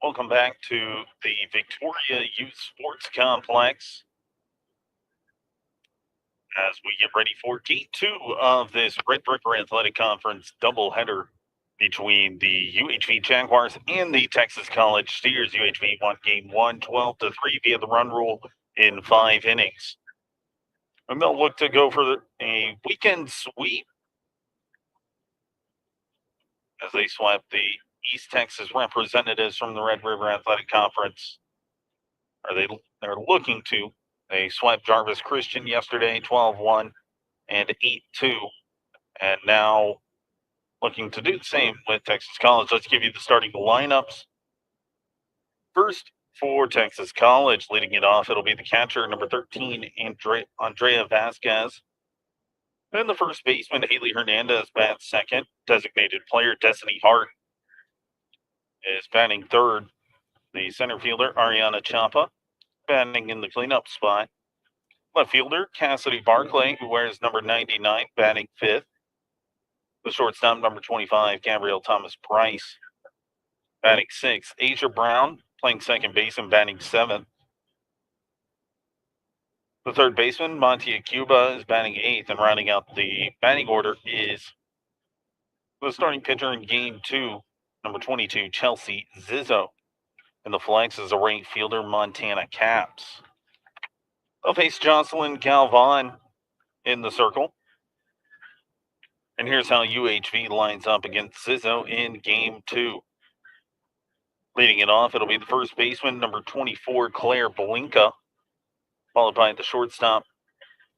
Welcome back to the Victoria Youth Sports Complex as we get ready for Game 2 of this Red River Athletic Conference doubleheader between the UHV Jaguars and the Texas College Steers. UHV won Game 1 12-3 via the run rule in 5 innings. And they'll look to go for a weekend sweep as they swept the East Texas representatives from the Red River Athletic Conference. They're looking to. They swept Jarvis Christian yesterday, 12-1 and 8-2. And now looking to do the same with Texas College. Let's give you the starting lineups. First, for Texas College, leading it off, it'll be the catcher, number 13, Andrea Vasquez. Then the first baseman, Haley Hernandez, bats second. Designated player, Destiny Hart, is batting third. The center fielder, Ariana Champa, batting in the cleanup spot. Left fielder, Cassidy Barclay, who wears number 99, batting fifth. The shortstop, number 25, Gabrielle Thomas Price, batting sixth. Asia Brown, playing second base and batting seventh. The third baseman, Montia Cuba, is batting eighth, and rounding out the batting order is the starting pitcher in Game 2, number 22, Chelsea Zizzo. And the flex is a right fielder, Montana Caps. They'll face Jocelyn Galvan in the circle. And here's how UHV lines up against Zizzo in Game 2. Leading it off, it'll be the first baseman, number 24, Claire Belinka, followed by the shortstop,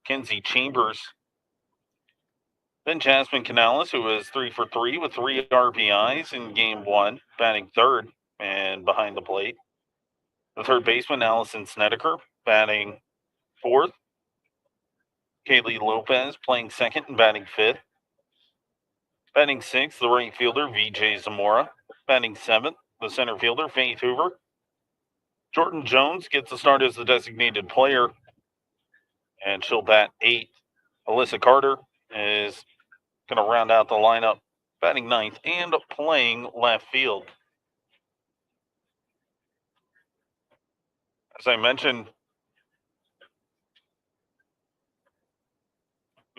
Kenzie Chambers. Then Jasmine Canales, who is 3 for 3 with 3 RBIs in Game 1, batting third and behind the plate. The third baseman, Allison Snedeker, batting fourth. Kaylee Lopez playing second and batting fifth. Batting sixth, the right fielder, VJ Zamora. Batting seventh, the center fielder, Faith Hoover. Jordan Jones gets the start as the designated player, and she'll bat eighth. Alyssa Carter is going to round out the lineup, batting ninth and playing left field. As I mentioned,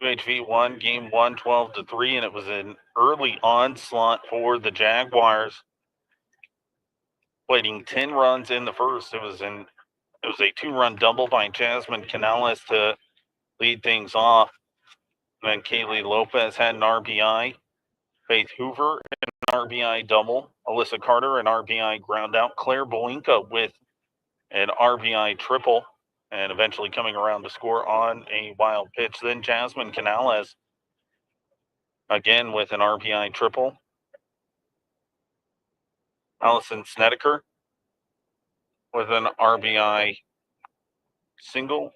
UHV won Game 1 12-3, and it was an early onslaught for the Jaguars, leading 10 runs in the first. It was a 2-run double by Jasmine Canales to lead things off. Then Kaylee Lopez had an RBI. Faith Hoover, an RBI double. Alyssa Carter, an RBI ground out. Claire Belinka with an RBI triple, and eventually coming around to score on a wild pitch. Then Jasmine Canales, again with an RBI triple. Allison Snedeker with an RBI single.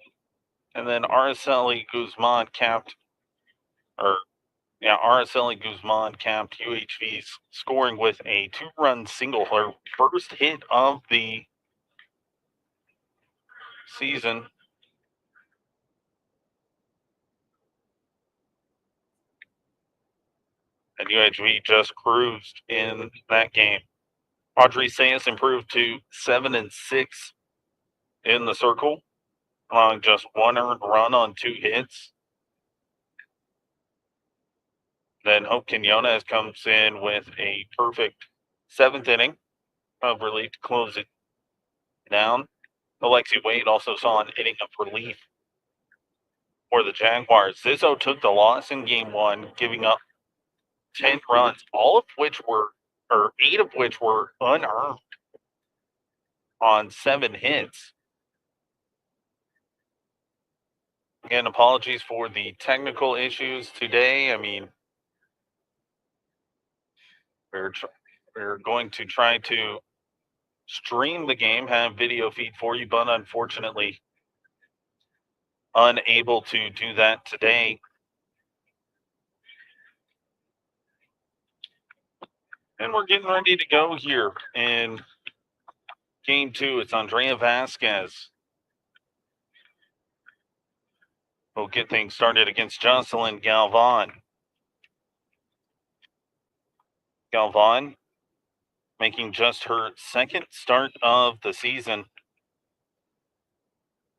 And then Araceli Guzman capped UHV's scoring with a 2-run single, her first hit of the season. And UHV just cruised in that game. Audrey Sayas improved to 7-6 in the circle, allowing just 1 earned run on 2 hits. Then Hope Quinones comes in with a perfect 7th inning of relief to close it down. Alexi Wade also saw an inning of relief for the Jaguars. Zizzo took the loss in Game 1, giving up 10 runs, 8 of which were unearned on 7 hits. Again, apologies for the technical issues today. I mean, we're going to try to stream the game, have video feed for you, but unfortunately unable to do that today. And we're getting ready to go here in Game 2. It's Andrea Vasquez. We'll get things started against Jocelyn Galvan. Galvan making just her second start of the season.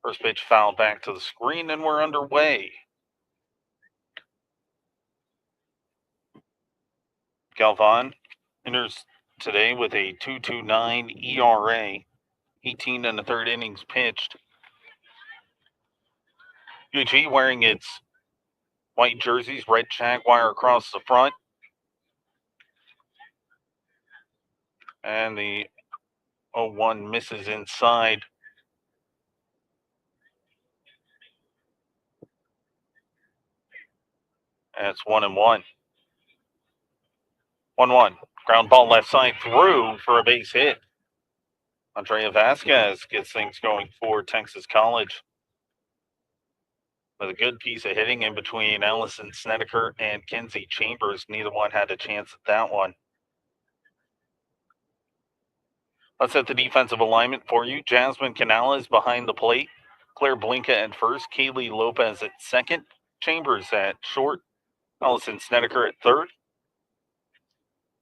First pitch fouled back to the screen, and we're underway. Galvan enters today with a 2.29 ERA, 18 and a third innings pitched. UHV wearing its white jerseys, red jaguar across the front. And the 0-1 misses inside. And it's 1-1. 1-1. Ground ball left side through for a base hit. Andrea Vasquez gets things going for Texas College with a good piece of hitting in between Allison Snedeker and Kenzie Chambers. Neither one had a chance at that one. Let's set the defensive alignment for you. Jasmine Canales behind the plate. Claire Blinka at first. Kaylee Lopez at second. Chambers at short. Allison Snedeker at third.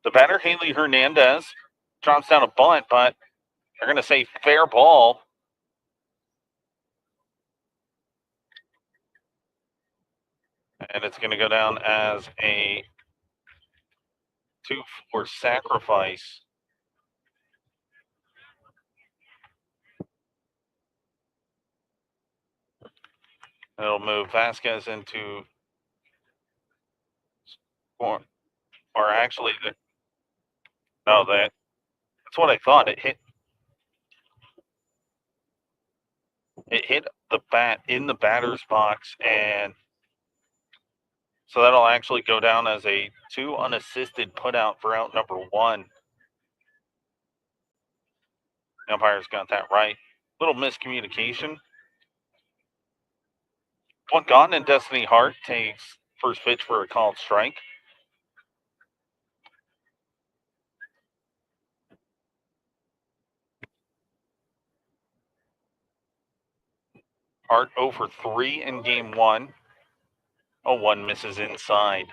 The batter, Haley Hernandez, drops down a bunt, but they're going to say fair ball. And it's going to go down as a 2-4 sacrifice. It'll move Vasquez into, or actually, no, that's what I thought. It hit the bat in the batter's box, and so that'll actually go down as a 2 unassisted putout for out number 1. The umpire's got that right. Little miscommunication. One gone, and Destiny Hart takes first pitch for a called strike. Hart 0 for 3 in game 1. 0-1 misses inside.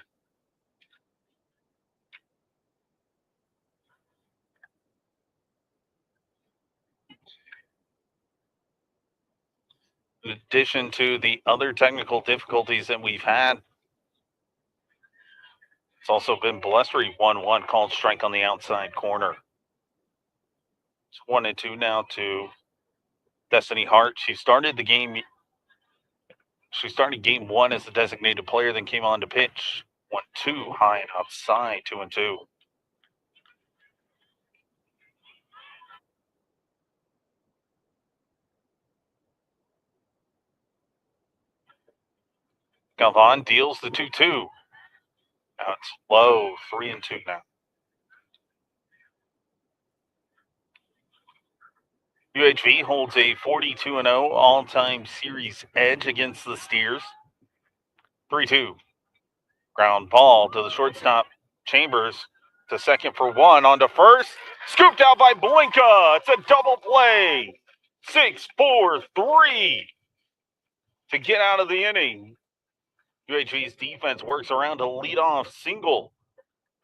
In addition to the other technical difficulties that we've had, it's also been blustery. 1-1 called strike on the outside corner. It's 1-2 now to Destiny Hart. She started game 1 as the designated player, then came on to pitch. 1-2 high and outside, 2-2. Galvan deals the 2-2. Now it's low, 3-2 now. UHV holds a 42-0 all-time series edge against the Steers. 3-2. Ground ball to the shortstop. Chambers to second for 1. On to first. Scooped out by Blinka. It's a double play. 6-4-3 to get out of the inning. UHV's defense works around a leadoff single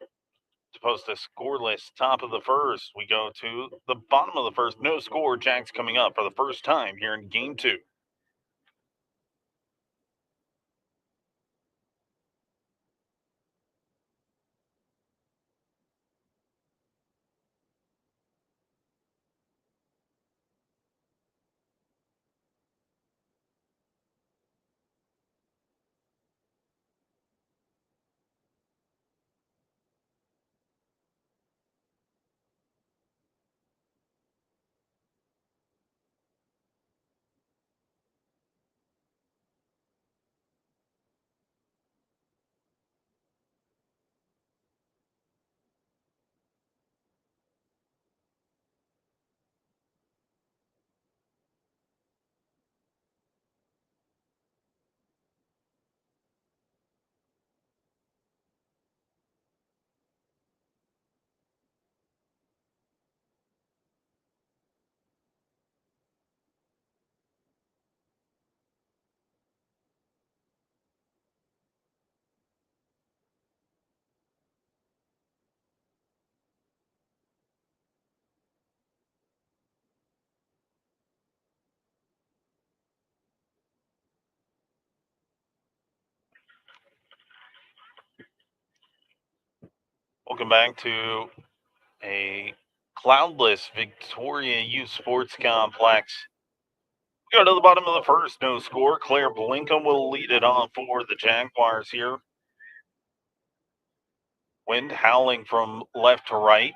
to post a scoreless top of the first. We go to the bottom of the first. No score. Jags coming up for the first time here in game 2. Welcome back to a cloudless Victoria Youth Sports Complex. We go to the bottom of the first, no score. Claire Blinkham will lead it on for the Jaguars here. Wind howling from left to right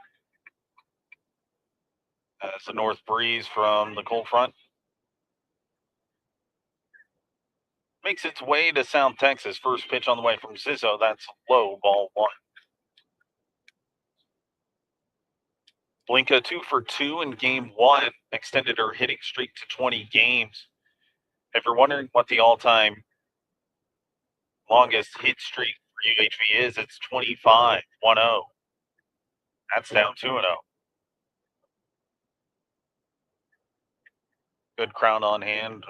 as the north breeze from the cold front makes its way to South Texas. First pitch on the way from Zizzo. That's low, ball one. Blinka 2 for 2 in game one, extended her hitting streak to 20 games. If you're wondering what the all-time longest hit streak for UHV is, it's 25, 1-0. That's down 2-0. Good crowd on hand.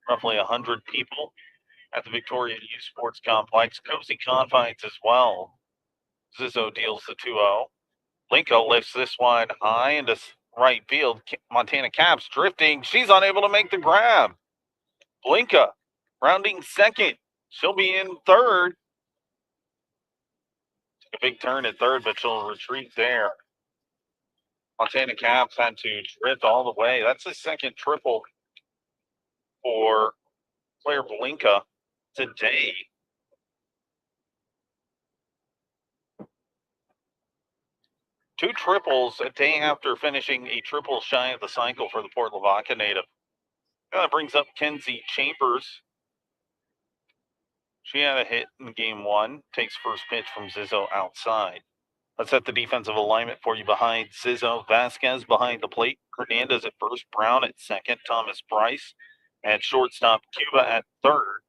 Roughly 100 people at the Victoria Youth Sports Complex. Cozy confines as well. Zizzo deals the 2-0. Linko lifts this one high into right field. Montana Caps drifting. She's unable to make the grab. Blinka rounding second. She'll be in third. Took a big turn at third, but she'll retreat there. Montana Caps had to drift all the way. That's the second triple for Claire Blinka today. Two triples a day after finishing a triple shy of the cycle for the Port Lavaca native. That brings up Kenzie Chambers. She had a hit in game one. Takes first pitch from Zizzo outside. Let's set the defensive alignment for you behind Zizzo. Vasquez behind the plate. Hernandez at first. Brown at second. Thomas Bryce at shortstop. Cuba at third.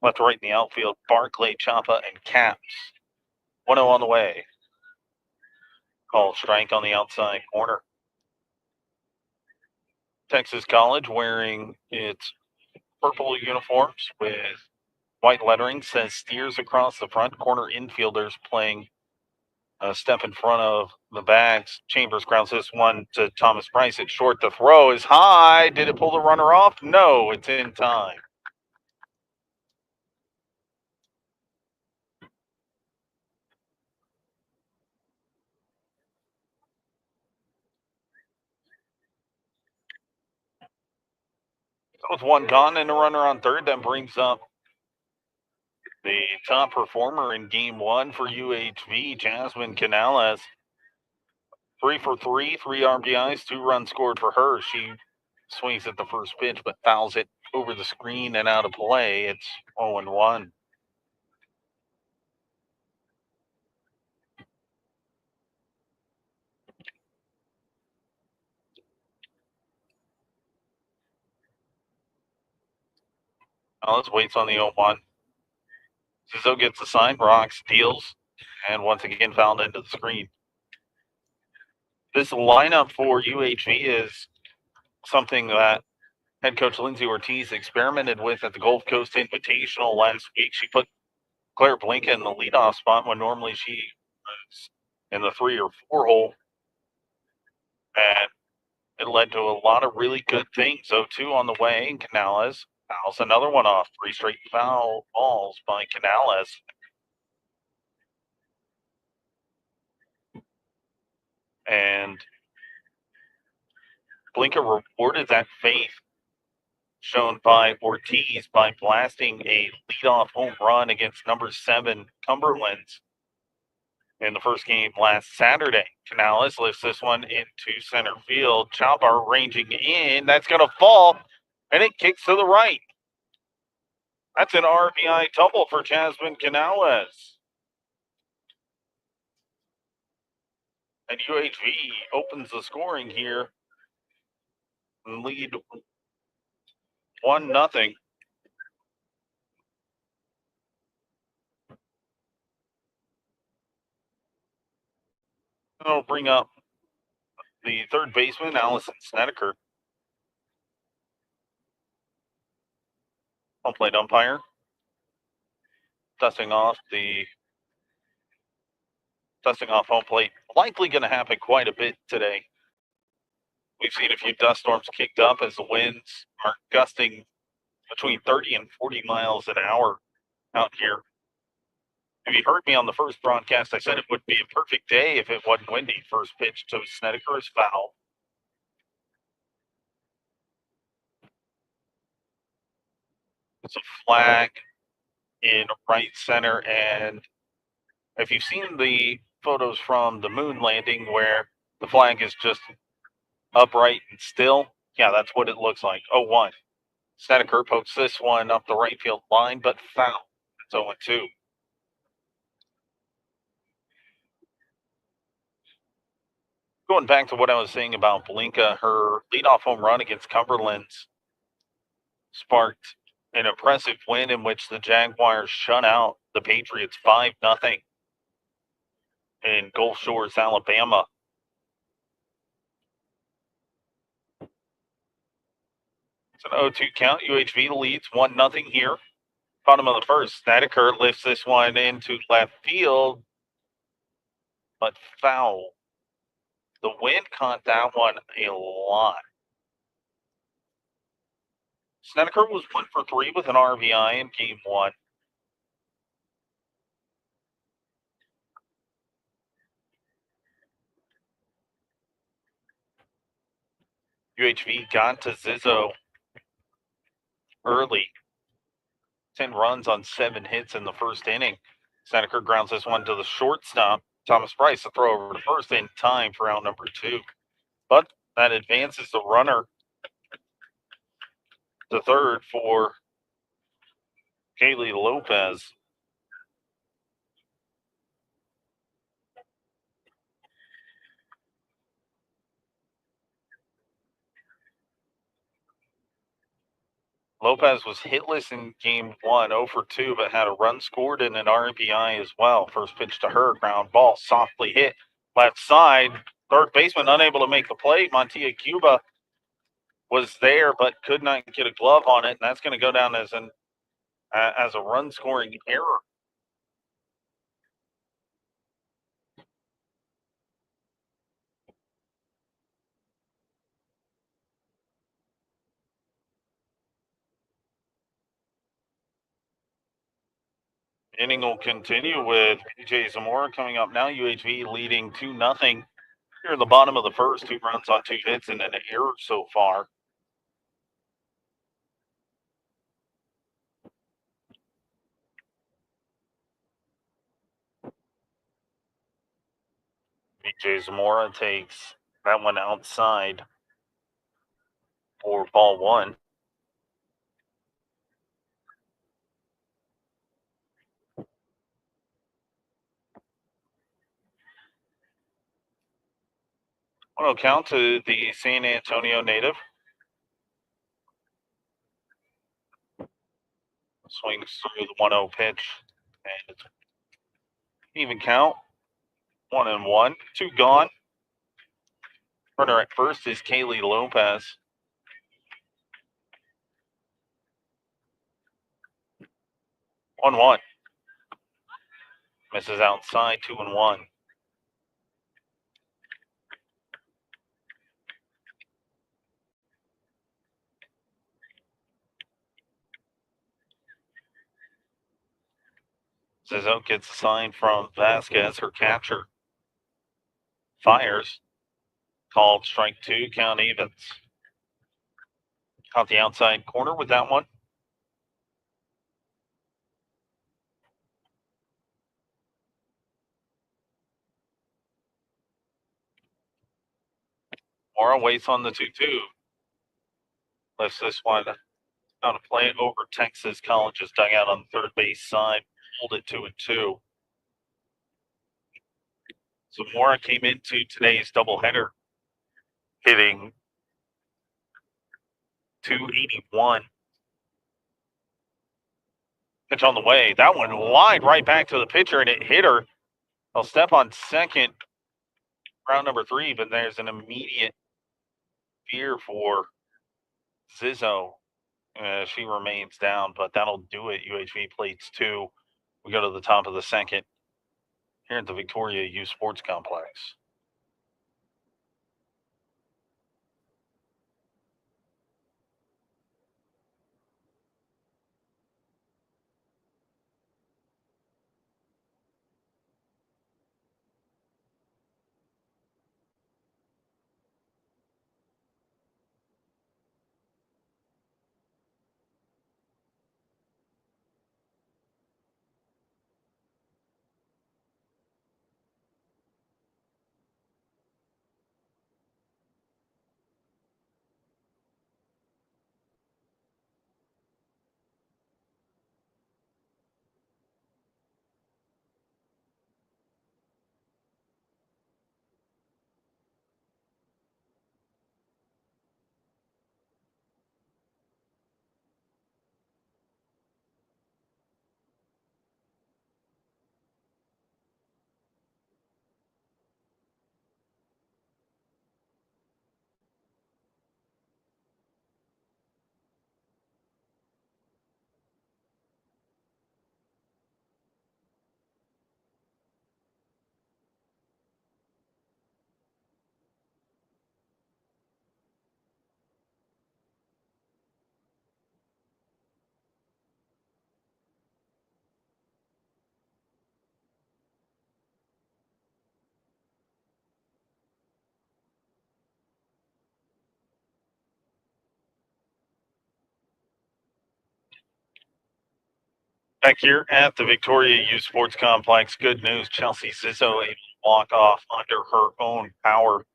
Left to right in the outfield. Barclay, Chapa, and Caps. 1-0 on the way. Call strike on the outside corner. Texas College wearing its purple uniforms with white lettering. Says Steers across the front. Corner infielders playing a step in front of the bags. Chambers grounds this one to Thomas Price at short. The throw is high. Did it pull the runner off? No, it's in time. With one gone and a runner on third, that brings up the top performer in game one for UHV, Jasmine Canales. 3 for 3, 3 RBIs, 2 runs scored for her. She swings at the first pitch, but fouls it over the screen and out of play. It's 0-1. Canales waits on the 0-1. Zizzo gets the sign, rocks, deals, and once again fouled into the screen. This lineup for UHV is something that head coach Lindsay Ortiz experimented with at the Gulf Coast Invitational last week. She put Claire Blinka in the leadoff spot when normally she was in the 3 or 4 hole. And it led to a lot of really good things. 0-2 on the way, and Canales fouls another one off. 3 straight foul balls by Canales. And Blinka rewarded that faith shown by Ortiz by blasting a leadoff home run against number 7 Cumberlands in the first game last Saturday. Canales lifts this one into center field. Chopper ranging in. That's going to fall, and it kicks to the right. That's an RBI double for Jasmine Canales. And UHV opens the scoring here and lead 1-0. That'll bring up the third baseman, Allison Snedeker. Home plate umpire. Dusting off home plate. Likely going to happen quite a bit today. We've seen a few dust storms kicked up as the winds are gusting between 30 and 40 miles an hour out here. If you heard me on the first broadcast, I said it would be a perfect day if it wasn't windy. First pitch to Snedeker is foul. It's a flag in right center, and if you've seen the photos from the moon landing where the flag is just upright and still, yeah, that's what it looks like. 0-1. Snedeker pokes this one up the right field line, but foul. It's 0-2. Going back to what I was saying about Blinka, her leadoff home run against Cumberland's sparked an impressive win in which the Jaguars shut out the Patriots 5-0 in Gulf Shores, Alabama. It's an 0-2 count. UHV leads 1-0 here. Bottom of the first. Snedeker lifts this one into left field, but foul. The wind caught that one a lot. Snedeker was 1 for 3 with an RBI in game one. UHV got to Zizzo early. 10 runs on 7 hits in the first inning. Snedeker grounds this one to the shortstop. Thomas Price to throw over to first in time for out number 2. But that advances the runner to third for Kaylee Lopez. Lopez was hitless in game one, 0 for 2, but had a run scored and an RBI as well. First pitch to her, ground ball, softly hit left side. Third baseman unable to make the play. Montia Cuba was there, but could not get a glove on it, and that's going to go down as a run scoring error. Inning will continue with PJ Zamora coming up now. UHV leading 2-0 here in the bottom of the first. 2 runs on 2 hits and an error so far. PJ Zamora takes that one outside for ball 1. One count to the San Antonio native. Swings through the 1-0 pitch. And it's even count. 1-1. 2 gone. Runner at first is Kaylee Lopez. 1-1. Misses outside. 2-1. Zizzo gets a sign from Vasquez, her catcher. Fires. Called strike 2. Count evens. Caught the outside corner with that one. Mora waits on the 2-2. Lifts this one out of play over Texas College's dugout on the third base side. Hold it 2-2. Zamora came into today's doubleheader hitting .281. Pitch on the way. That one wide right back to the pitcher, and it hit her. I'll step on second, round number 3, but there's an immediate fear for Zizzo. She remains down, but that'll do it. UHV plates 2. We go to the top of the second here at the Victoria U Sports Complex. Back here at the Victoria U Sports Complex, good news. Chelsea Zizzo able to walk off under her own power.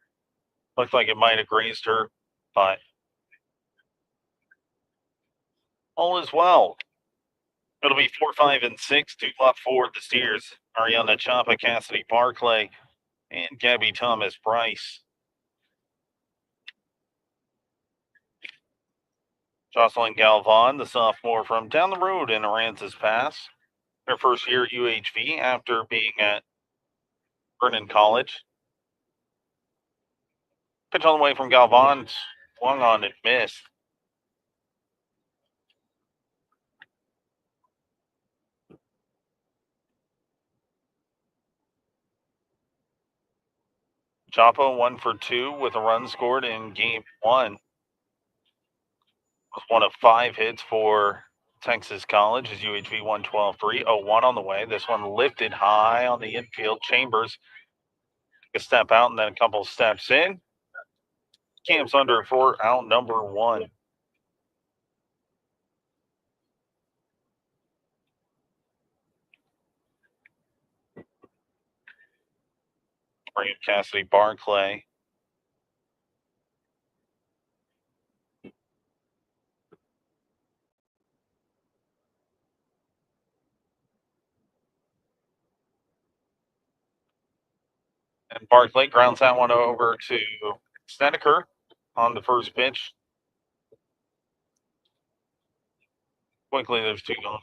Looked like it might have grazed her, but all is well. It'll be 4, 5, and 6. 2 left for the Steers. Ariana Chapa, Cassidy Barclay, and Gabby Thomas Bryce. Jocelyn Galvan, the sophomore from down the road in Aransas Pass. Her first year at UHV after being at Vernon College. Pitch on the way from Galvan, swung on and missed. Chapo 1 for 2 with a run scored in game 1. Was one of 5 hits for Texas College as UHV won 12-3. 0-1 on the way. This one lifted high on the infield. Chambers took a step out and then a couple steps in. Camps under for out number 1. Bring Cassidy Barclay. And Barclay grounds that one over to Snedeker on the first pitch. Quickly, there's 2 gone.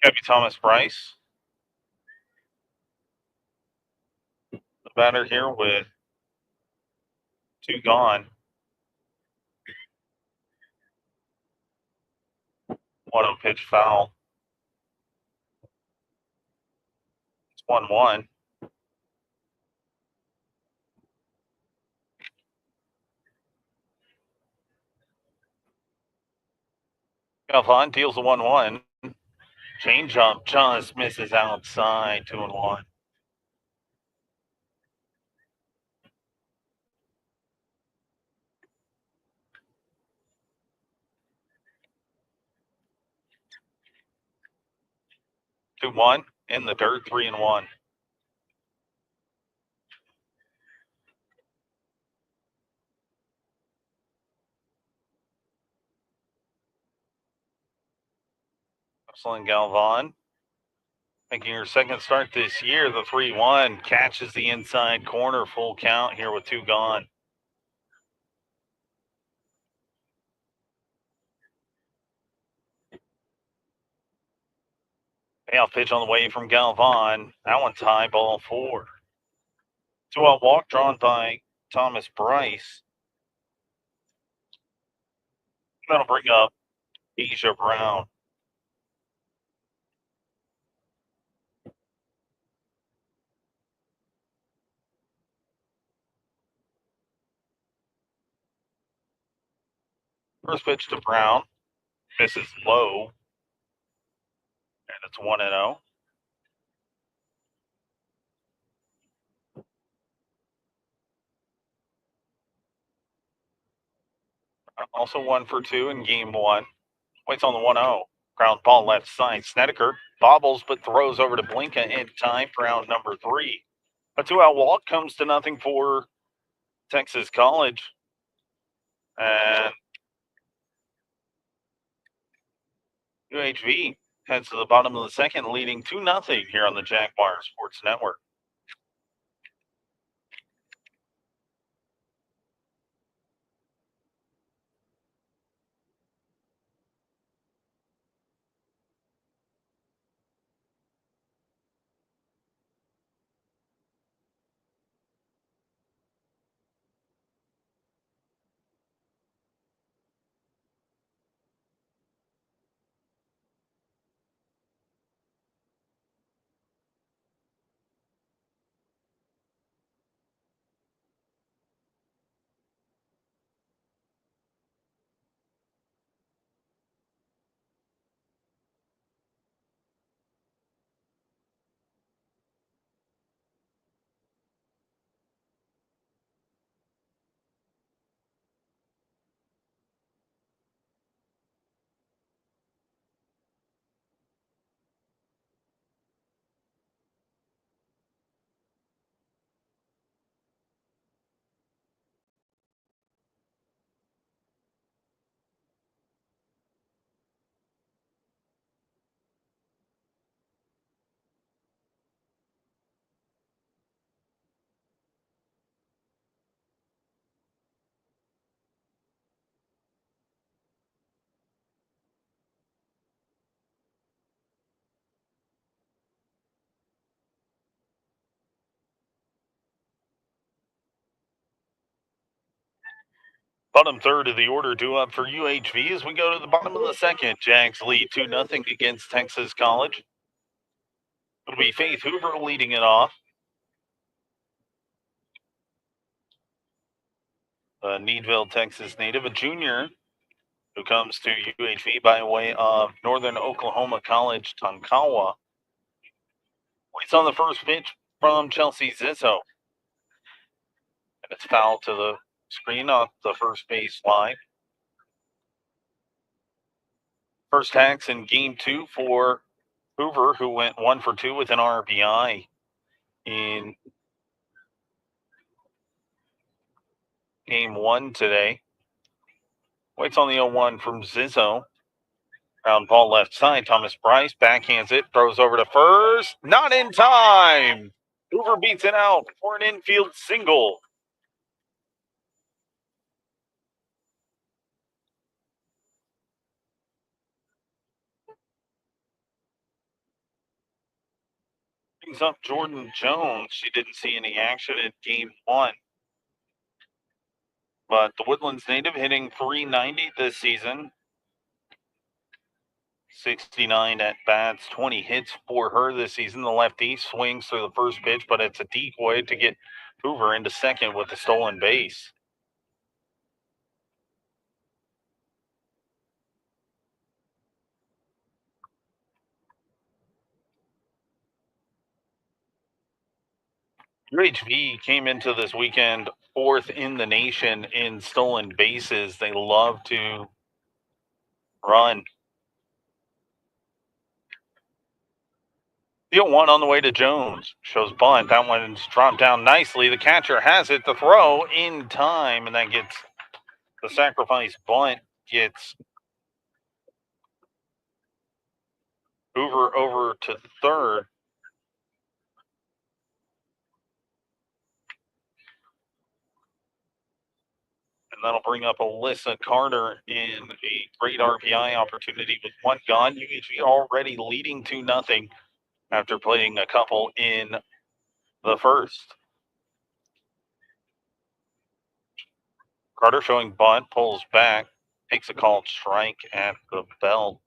Gabby Thomas Bryce, the batter here with 2 gone. 1-0 pitch foul. It's 1-1. Galvan deals a 1-1. Change up just misses outside. 2-1. Two one in the dirt. 3-1. Jocelyn Galvan making her second start this year. The 3-1 catches the inside corner. Full count here with 2 gone. Payoff pitch on the way from Galvan. That one's high, ball 4. 2-out walk drawn by Thomas Bryce. That'll bring up Asia Brown. First pitch to Brown. Misses low. And it's 1-0. Also 1 for 2 in game 1. Waits on the 1-0. Ground ball left side. Snedeker bobbles but throws over to Blinka in time for out number 3. A 2-out walk comes to nothing for Texas College. And UHV heads to the bottom of the second, leading 2-0 here on the Jaguar Sports Network. Bottom third of the order due up for UHV as we go to the bottom of the second. Jags lead 2-0 against Texas College. It'll be Faith Hoover leading it off. A Needville, Texas native, a junior who comes to UHV by way of Northern Oklahoma College, Tonkawa. Waits on the first pitch from Chelsea Zizzo. And it's fouled to the screen off the first base line. First hacks in game 2 for Hoover, who went 1 for 2 with an RBI in game 1 today. Waits on the 0-1 from Zizzo. Ground ball left side. Thomas Bryce backhands it, throws over to first. Not in time. Hoover beats it out for an infield single. Brings up Jordan Jones. She didn't see any action in game 1. But the Woodlands native hitting .390 this season. 69 at bats, 20 hits for her this season. The lefty swings through the first pitch, but it's a decoy to get Hoover into second with a stolen base. UHV came into this weekend 4th in the nation in stolen bases. They love to run. The 0-1 on the way to Jones. Shows bunt. That one's dropped down nicely. The catcher has it. The throw in time, and that gets the sacrifice bunt. Gets Hoover over to third. And that'll bring up Alyssa Carter in a great RBI opportunity with 1 gone. UHV already leading 2-0 after playing a couple in the first. Carter showing bunt, pulls back, takes a called strike at the belt.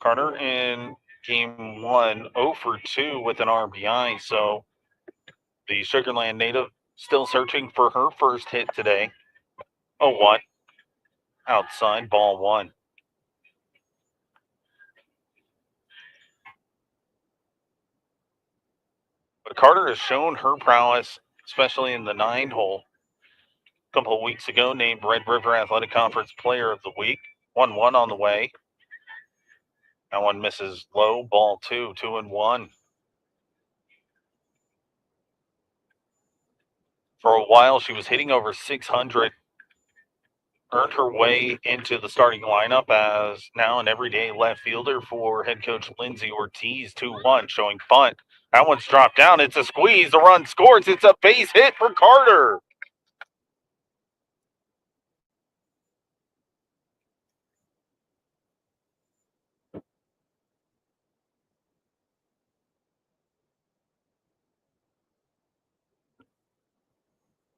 Carter in game 1, 0 for 2 with an RBI. So the Sugar Land native still searching for her first hit today. 0-1. Outside, ball 1. But Carter has shown her prowess, especially in the 9-hole. A couple of weeks ago, named Red River Athletic Conference Player of the Week. 1-1 on the way. That one misses low, ball 2, 2-1. For a while, she was hitting over 600. Earned her way into the starting lineup as now an everyday left fielder for head coach Lindsay Ortiz. 2-1, showing bunt. That one's dropped down. It's a squeeze. The run scores. It's a base hit for Carter.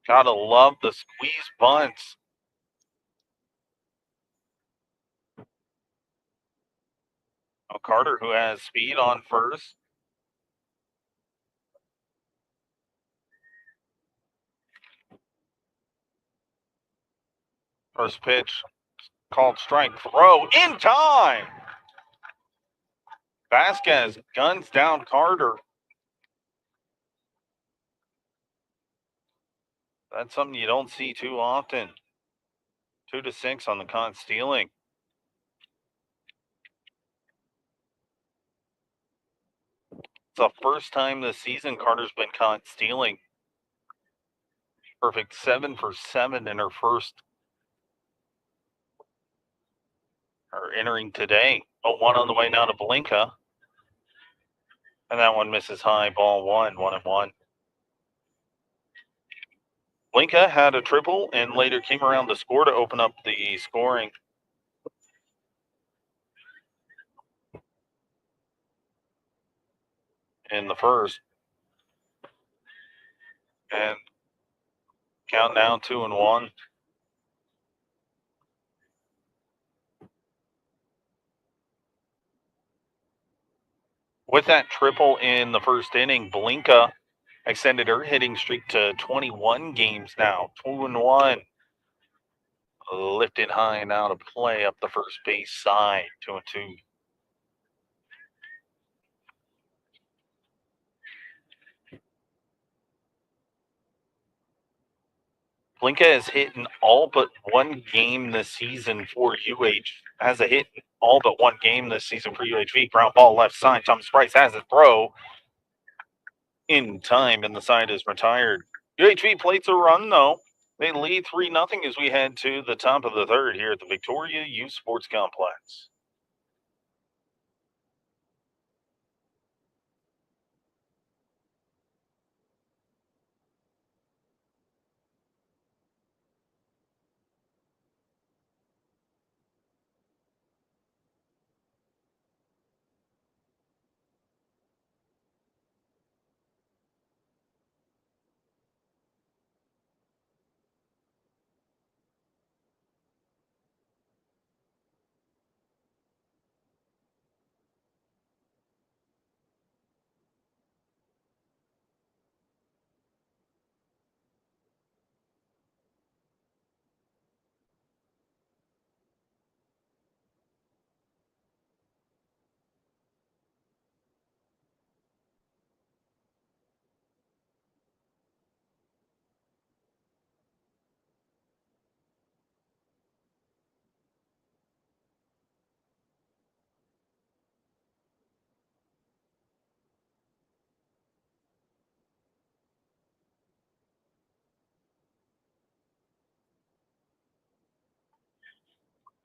Gotta love the squeeze bunts. Now Carter, who has speed on first. First pitch, called strike. Throw in time. Vasquez guns down Carter. That's something you don't see too often. 2-6 on the caught stealing. It's the first time this season Carter's been caught stealing. Perfect 7 for 7 in her first, or entering today. 0-1 on the way now to Blinka. And that one misses high, ball 1, 1-1. Blinka had a triple and later came around to score to open up the scoring. In the first. And count now 2-1. With that triple in the first inning, Blinka extended her hitting streak to 21 games now. 2-1. Lifted high and out of play up the first base side. 2-2. Blinka has hit in all but one game this season for UH. Has a hit in all but one game this season for UHV. Ground ball left side. Thomas Price has a throw in time, and the side is retired. UHV plates a run, though. They lead 3-0 as we head to the top of the third here at the Victoria Youth Sports Complex.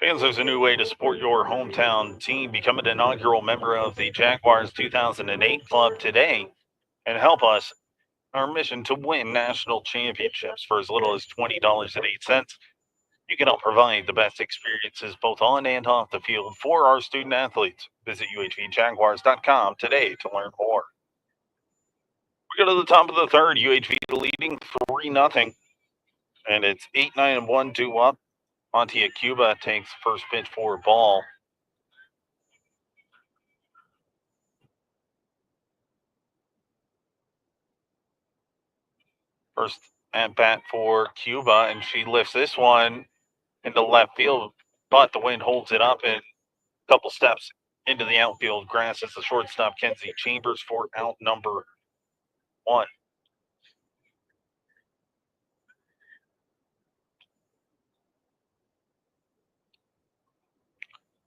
Fans, there's a new way to support your hometown team. Become an inaugural member of the Jaguars 2008 club today and help us our mission to win national championships for as little as $20.08. You can help provide the best experiences both on and off the field for our student athletes. Visit UHVJaguars.com today to learn more. We go to the top of the third. UHV leading 3-0, and it's 8-9-1 2 up. Montia Cuba takes first pitch for a ball. First at bat for Cuba, and she lifts this one into left field, but the wind holds it up and a couple steps into the outfield grass as the shortstop Kenzie Chambers for out number 1.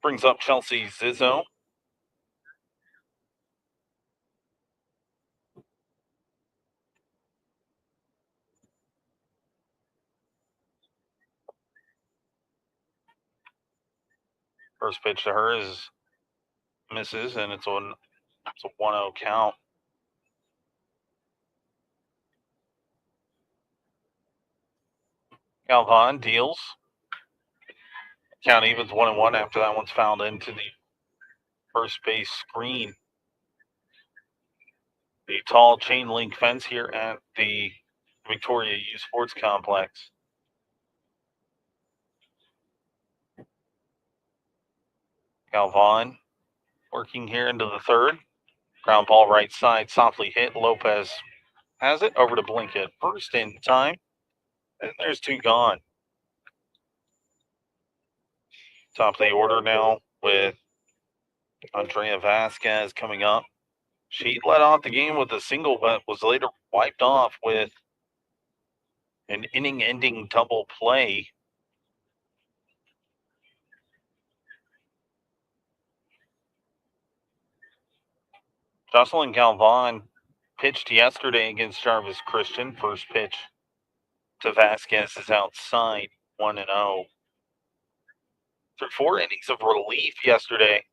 Brings up Chelsea Zizzo. First pitch to her is misses, and it's a 1-0 count. Galvan deals. Count evens 1-1 after that one's fouled into the first base screen. The tall chain link fence here at the Victoria Youth Sports Complex. Galvan working here into the third. Ground ball right side, softly hit. Lopez has it over to Blinkett. First in time, and there's 2 gone. Top of the order now with Andrea Vasquez coming up. She led off the game with a single, but was later wiped off with an inning-ending double play. Jocelyn Galvan pitched yesterday against Jarvis Christian. First pitch to Vasquez is outside, 1-0. Through 4 innings of relief yesterday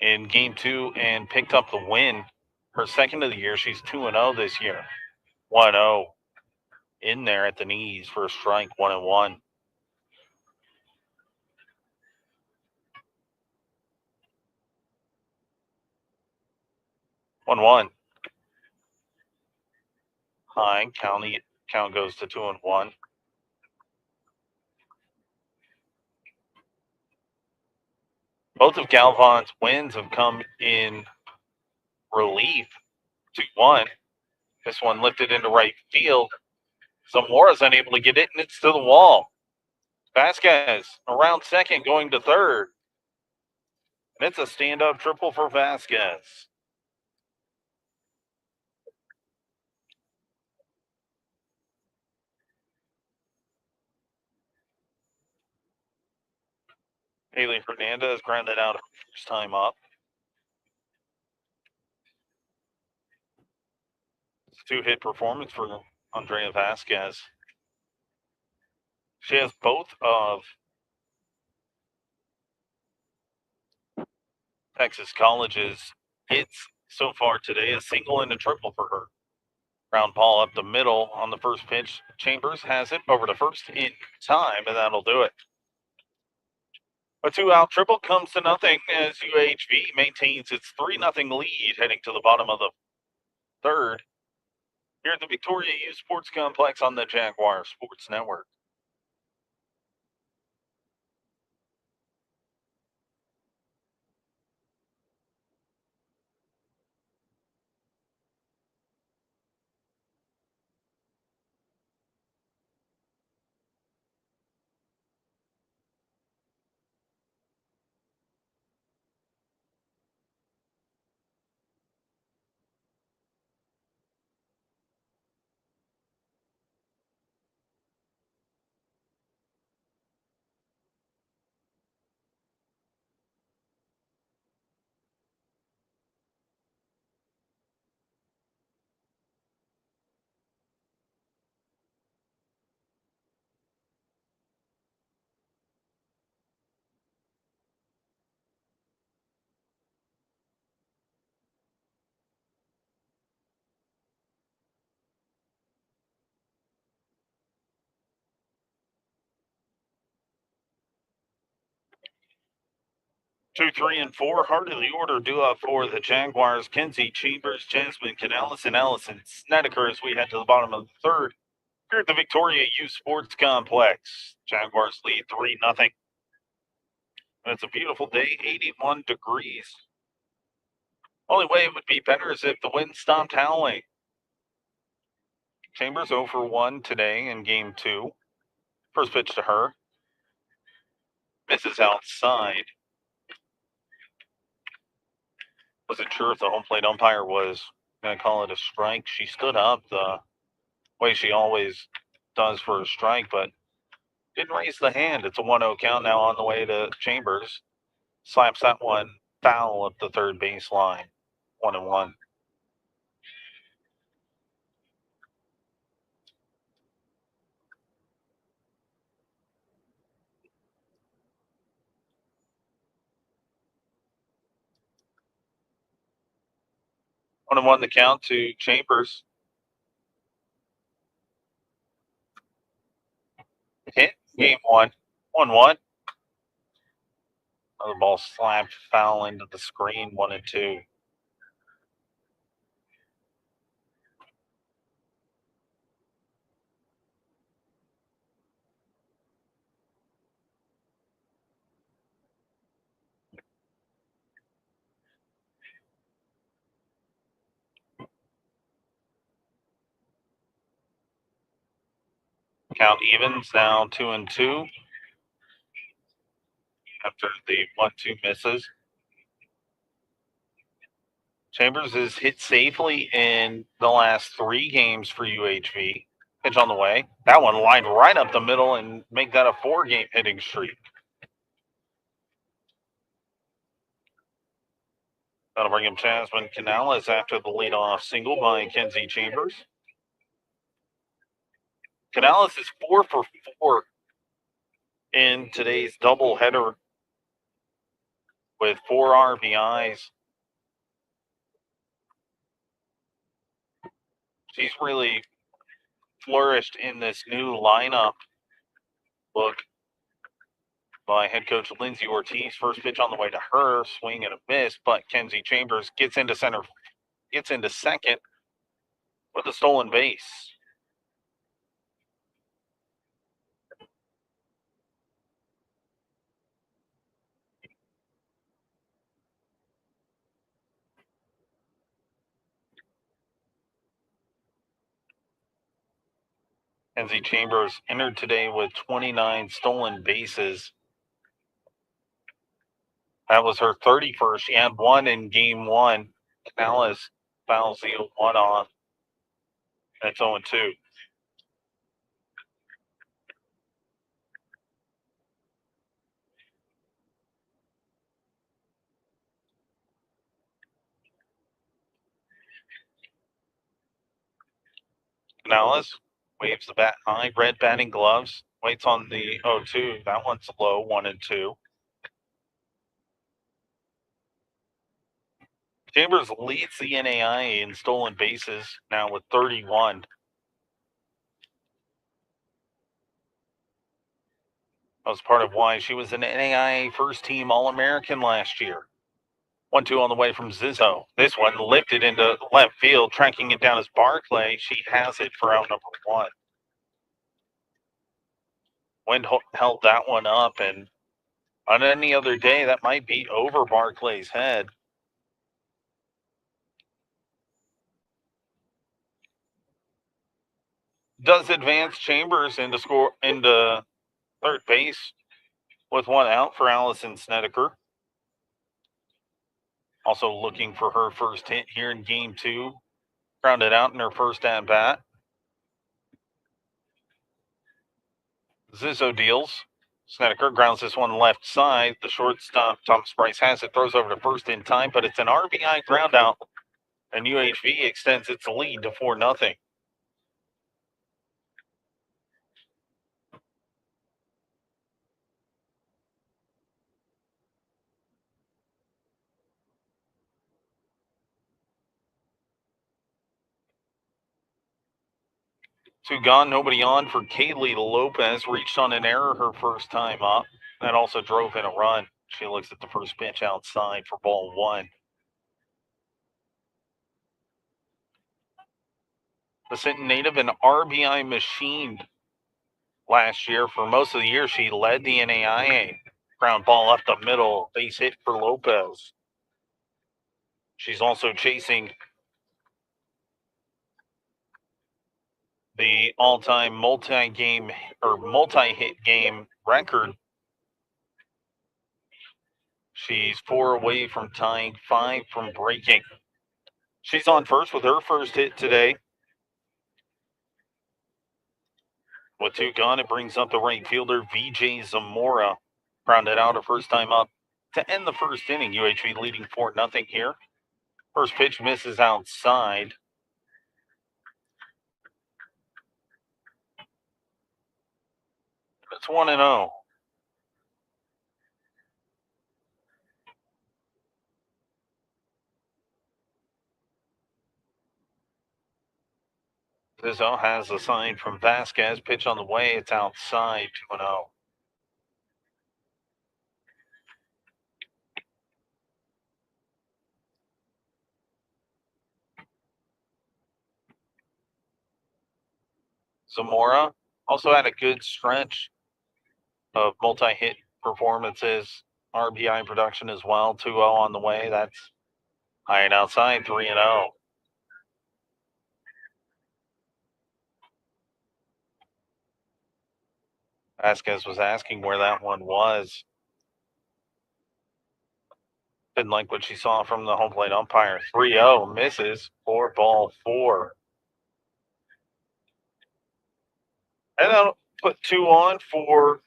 in game 2 and picked up the win. Her second of the year. She's 2-0 this year. 1-0 in there at the knees for a strike, 1-1. One. high. Count goes to 2-1. Both of Galvan's wins have come in relief. 2-1. This one lifted into right field. Zamora's unable to get it, and it's to the wall. Vasquez around second, going to third. And it's a stand-up triple for Vasquez. Haley Hernandez grounded out first time up. It's a 2-hit performance for Andrea Vasquez. She has both of Texas College's hits so far today, a single and a triple for her. Ground ball up the middle on the first pitch. Chambers has it over to first in time, and that'll do it. A 2-out triple comes to nothing as UHV maintains its 3-0 lead heading to the bottom of the third here at the Victoria U Sports Complex on the Jaguar Sports Network. Two, three, and four, heart of the order due up for the Jaguars. Kenzie Chambers, Jasmine Canales, and Allison Snedeker as we head to the bottom of the third here at the Victoria U Sports Complex. Jaguars lead 3-0. And it's a beautiful day, 81 degrees. Only way it would be better is if the wind stopped howling. Chambers 0 for 1 today in game 2. First pitch to her. Misses outside. Wasn't sure if the home plate umpire was going to call it a strike. She stood up the way she always does for a strike, but didn't raise the hand. It's a 1-0 count now on the way to Chambers. Slaps that one foul at the third baseline. 1-1. One and one the count to Chambers. Hit game 1. 1-1. Another ball slapped foul into the screen. 1-2. Count evens now 2-2 after the 1-2 misses. Chambers has hit safely in the last 3 games for UHV. Pitch on the way. That one lined right up the middle and make that a 4-game hitting streak. That'll bring him Jasmine Canales after the leadoff single by Kenzie Chambers. Canales is 4 for 4 in today's doubleheader with 4 RBIs. She's really flourished in this new lineup. Look by head coach Lindsay Ortiz. First pitch on the way to her, swing and a miss, but Kenzie Chambers gets into second. with a stolen base. Kenzie Chambers entered today with 29 stolen bases. That was her 31st. She had one in game one. Canales fouls the one off. That's 0-2. Canales waves the bat high, red batting gloves, waits on the 0-2. That one's low, 1-2. Chambers leads the NAIA in stolen bases now with 31. That was part of why she was an NAIA first team All-American last year. 1-2 on the way from Zizzo. This one lifted into left field, tracking it down as Barclay. She has it for out number one. Wind held that one up, and on any other day, that might be over Barclay's head. Does advance Chambers into third base with one out for Allison Snedeker. Also looking for her first hit here in game two. Grounded out in her first at bat. Zizzo deals. Snedeker grounds this one left side. The shortstop, Thomas Bryce, has it, throws over to first in time, but it's an RBI ground out, and UHV extends its lead to 4-0. Two gone, nobody on for Kaylee Lopez. Reached on an error her first time up. That also drove in a run. She looks at the first pitch outside for ball one. The Sinton native, an RBI machine last year. For most of the year, she led the NAIA. Ground ball up the middle, base hit for Lopez. She's also chasing the all-time multi-hit game record. She's 4 away from tying, 5 from breaking. She's on first with her first hit today. With two gone, it brings up the right fielder, VJ Zamora. Grounded out her first time up to end the first inning. UHV leading 4-0 here. First pitch misses outside. It's 1-0. Zizzo has a sign from Vasquez. Pitch on the way. It's outside, 2-0. Zamora also had a good stretch of multi-hit performances, RBI production as well. 2-0 on the way. That's high and outside, 3-0. Vasquez was asking where that one was. Didn't like what she saw from the home plate umpire. 3-0 misses for ball four. And I'll put two on for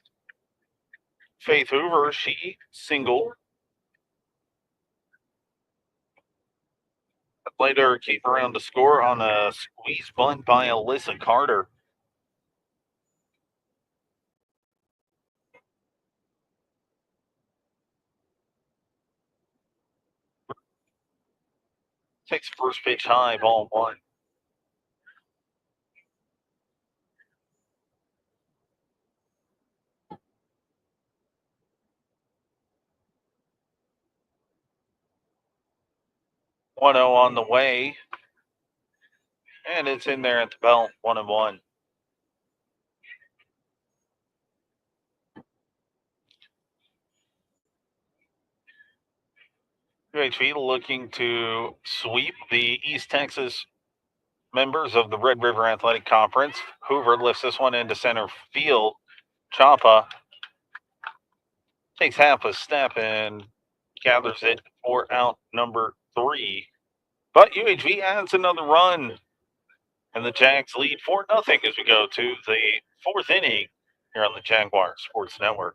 Faith Hoover. She singled. Later keep around to score on a squeeze bunt by Alyssa Carter. Takes first pitch high, ball one. One zero on the way. And it's in there at the bell, 1-1. UHV looking to sweep the East Texas members of the Red River Athletic Conference. Hoover lifts this one into center field. Chapa takes half a step and gathers it for out number 3. But UHV adds another run, and the Jags lead 4-0 as we go to the 4th inning here on the Jaguar Sports Network.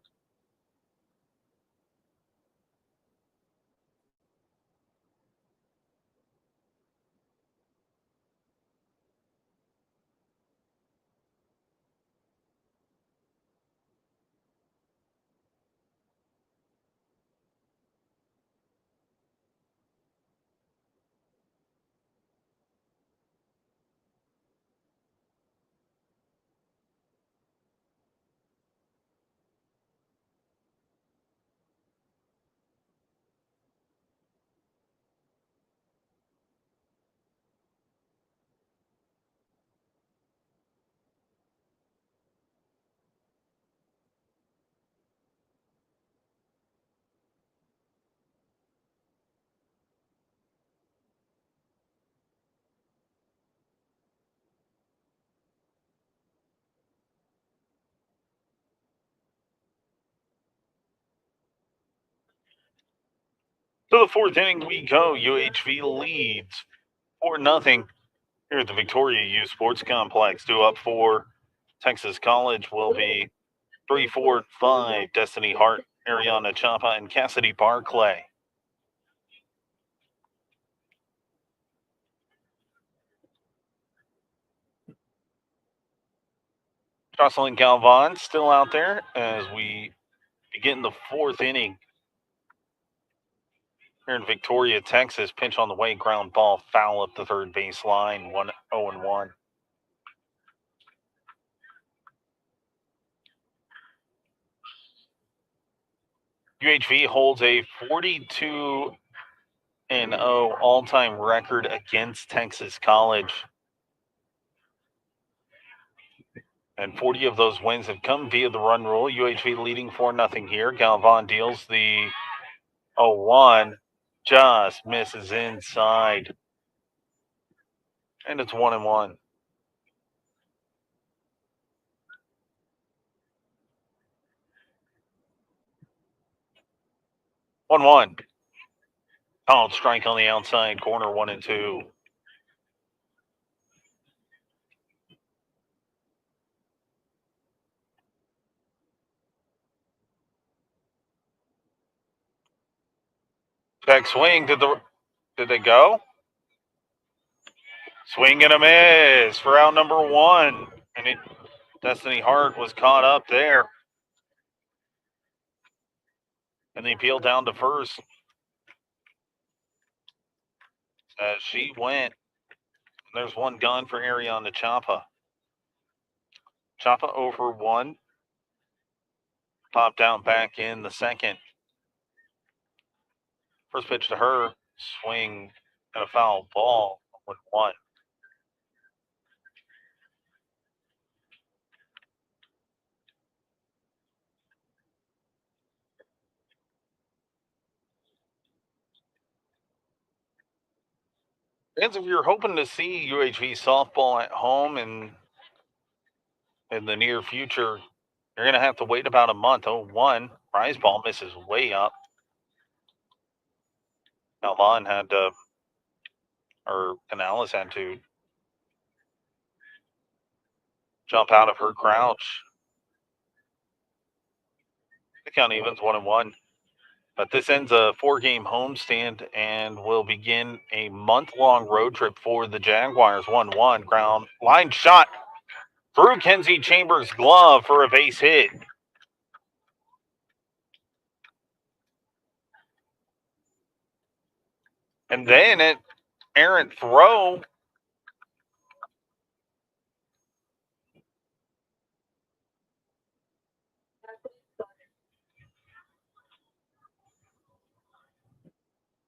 To the 4th inning we go. UHV leads 4-0 here at the Victoria U Sports Complex. 2 up for Texas College will be 3, 4, 5. Destiny Hart, Ariana Chapa, and Cassidy Barclay. Jocelyn Galvan still out there as we begin the 4th inning here in Victoria, Texas. Pitch on the way, ground ball, foul up the third base line, 1-0-1. UHV holds a 42-0 all-time record against Texas College. And 40 of those wins have come via the run rule. UHV leading 4-0 here. Galvan deals the 0-1. Just misses inside. And it's 1-1. 1-1. Called strike on the outside corner, 1-2. Check swing. Did they go? Swing and a miss for out number 1. And Destiny Hart was caught up there. And the appeal down to first as she went. There's one gone for Ariana Chapa. Chapa over 1. Popped out back in the second. First pitch to her, swing and a foul ball, 1-1. Fans, if you're hoping to see UHV softball at home in the near future, you're going to have to wait about a month. 0-1. Prize ball misses way up. Alvon had to, or Canales had to jump out of her crouch. The count evens 1-1. But this ends a 4-game homestand and will begin a month-long road trip for the Jaguars. 1-1. Ground line shot through Kenzie Chambers' glove for a base hit. And then an errant throw.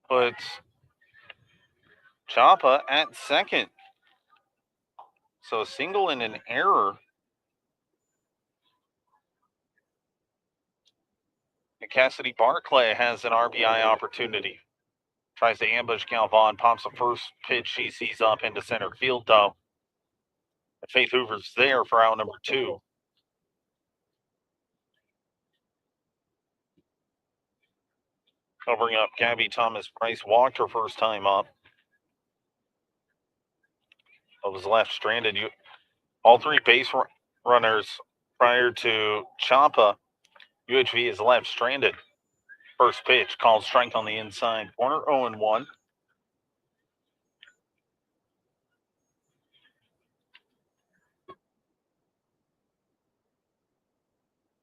Puts Chapa at second. So a single and an error. And Cassidy Barclay has an RBI opportunity. Tries to ambush Galvan, pops the first pitch she sees up into center field, though. And Faith Hoover's there for out number 2. Covering up, Gabby Thomas-Price walked her first time up. It was left stranded. All 3 base runners prior to Champa. UHV is left stranded. First pitch called strike on the inside corner, 0-1.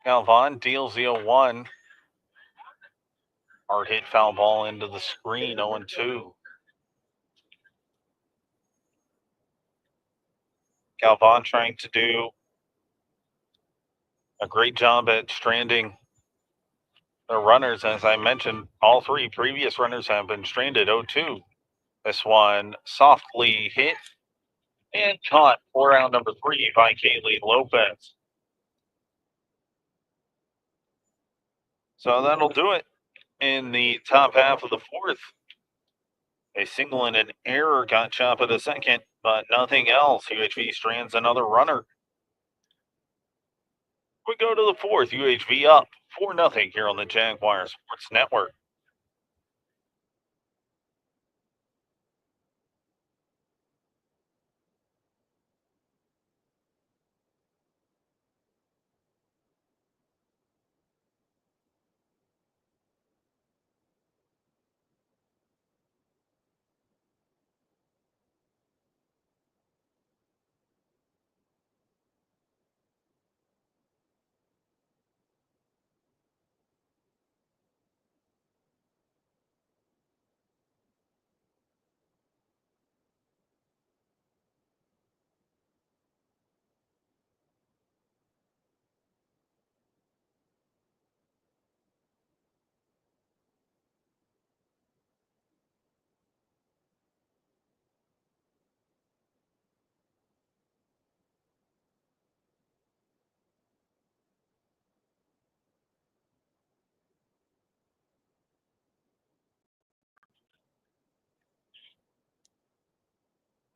Galvan deals the 0-1. Hard hit foul ball into the screen, 0-2. Galvan trying to do a great job at stranding the runners. As I mentioned, all 3 previous runners have been stranded, 0-2. This one softly hit and caught for round number 3 by Kaylee Lopez. So that'll do it in the top half of the 4th. A single and an error got Champa to second, but nothing else. UHV strands another runner. We go to the 4th. UHV up 4-0 here on the Jaguar Sports Network.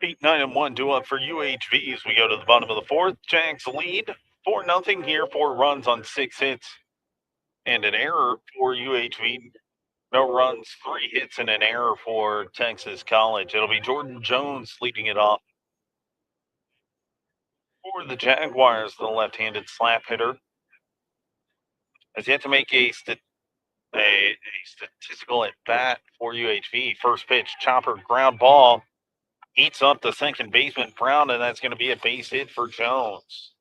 Eight, 9-1 due up for UHV as we go to the bottom of the 4th. Jags lead 4-0 here, 4 runs on 6 hits and an error for UHV. No runs, 3 hits, and an error for Texas College. It'll be Jordan Jones leading it off for the Jaguars, the left-handed slap hitter. Has yet to make a statistical at bat for UHV. First pitch, chopper, ground ball, eats up the second baseman Brown, and that's going to be a base hit for Jones.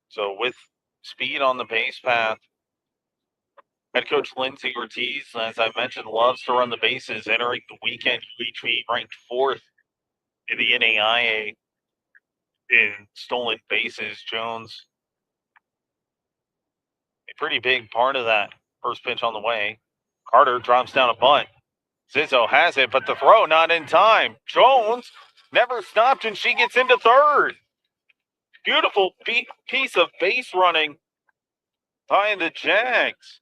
So with speed on the base path, head coach Lindsay Ortiz, as I mentioned, loves to run the bases. Entering the weekend, UHV ranked 4th in the NAIA in stolen bases. Jones, a pretty big part of that. First pitch on the way. Carter drops down a bunt. Zizzo has it, but the throw not in time. Jones never stopped, and she gets into third. Beautiful piece of base running by the Jags.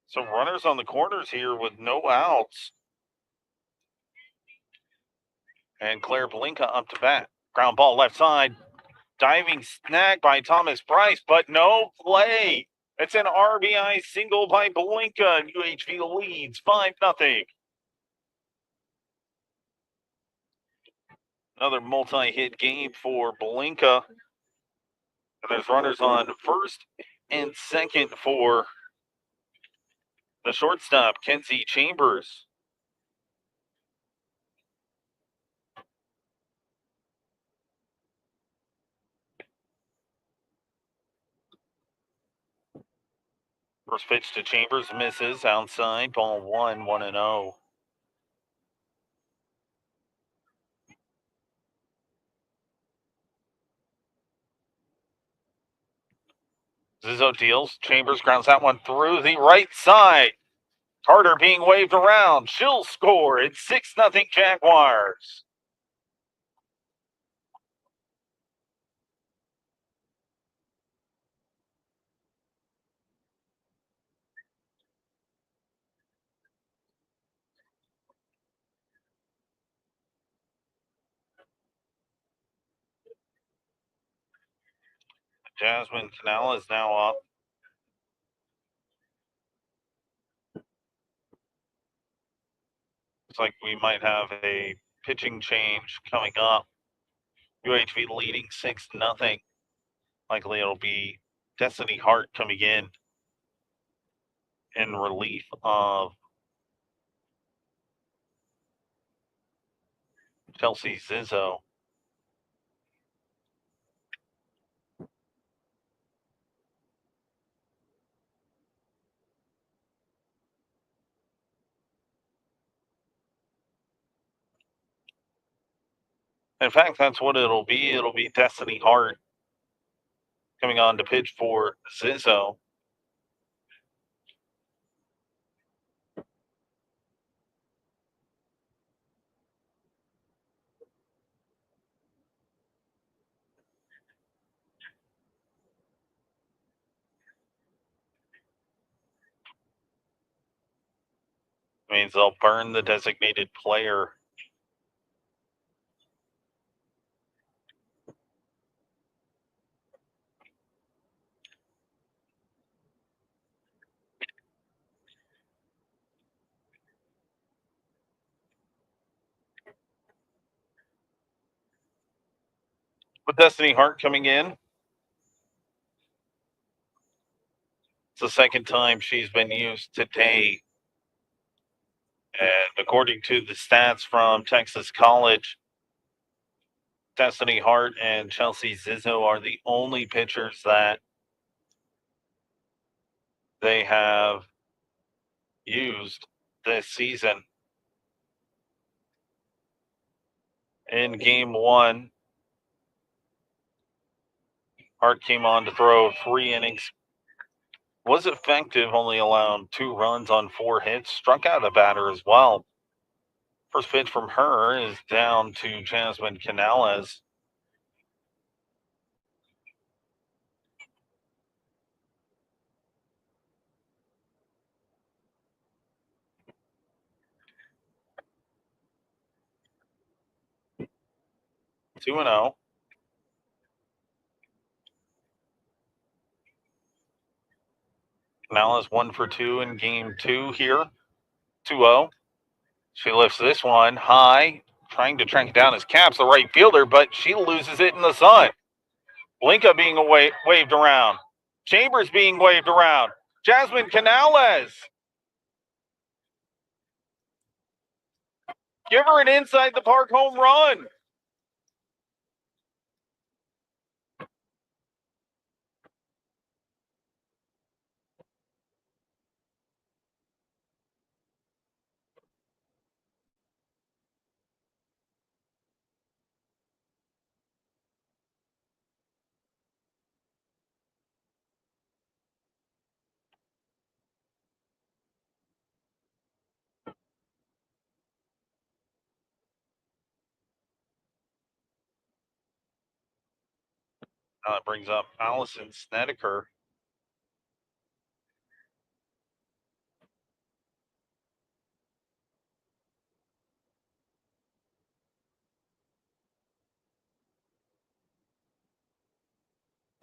So runners on the corners here with no outs. And Claire Blinka up to bat. Ground ball left side. Diving snag by Thomas Price, but no play. It's an RBI single by Blinka, and UHV leads 5-0. Another multi-hit game for Blinka. And there's runners on first and second for the shortstop, Kenzie Chambers. First pitch to Chambers misses outside. Ball 1-0. Zizzo deals. Chambers grounds that one through the right side. Carter being waved around. She'll score. It's 6-0 Jaguars. Jasmine Canal is now up. Looks like we might have a pitching change coming up. UHV leading 6-0. Likely it'll be Destiny Hart coming in relief of Chelsea Zizzo. In fact, that's what it'll be. It'll be Destiny Hart coming on to pitch for Zizzo. Means they'll burn the designated player. With Destiny Hart coming in, it's the second time she's been used today. And according to the stats from Texas College, Destiny Hart and Chelsea Zizzo are the only pitchers that they have used this season. In game one, Hart came on to throw 3 innings. Was effective, only allowed 2 runs on 4 hits. Struck out a batter as well. First pitch from her is down to Jasmine Canales. Two and 0. Canales 1 for 2 in game 2 here. 2-0. She lifts this one high, trying to track down his Caps, the right fielder, but she loses it in the sun. Blinka being waved around. Chambers being waved around. Jasmine Canales. Give her an inside the park home run. Now that brings up Allison Snedeker.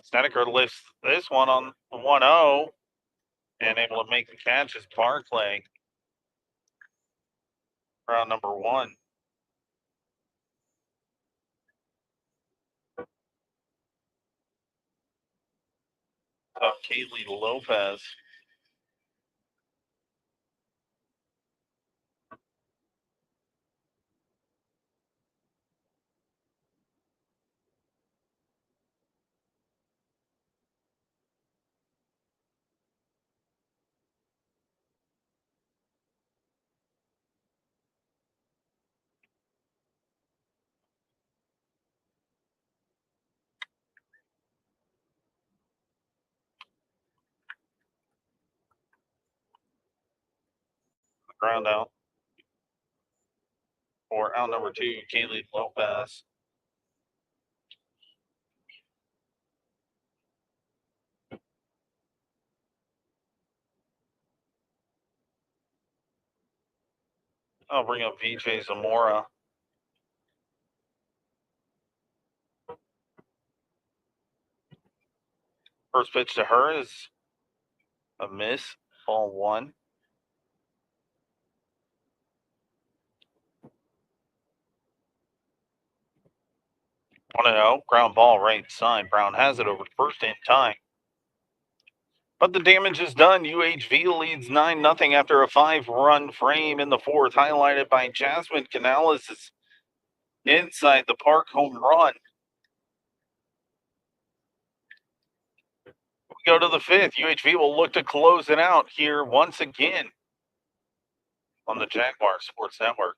Snedeker lifts this one on 1-0 and able to make the catch as Barclay. Round number 1. Of Kaylee Lopez. Ground out. For out number 2, Kaylee Lopez. I'll bring up VJ Zamora. First pitch to her is a miss, ball 1. 1-0, ground ball right side. Brown has it over first in time. But the damage is done. UHV leads 9-0 after a 5-run frame in the 4th, highlighted by Jasmine Canales' inside the park home run. We go to the 5th. UHV will look to close it out here once again on the Jaguar Sports Network.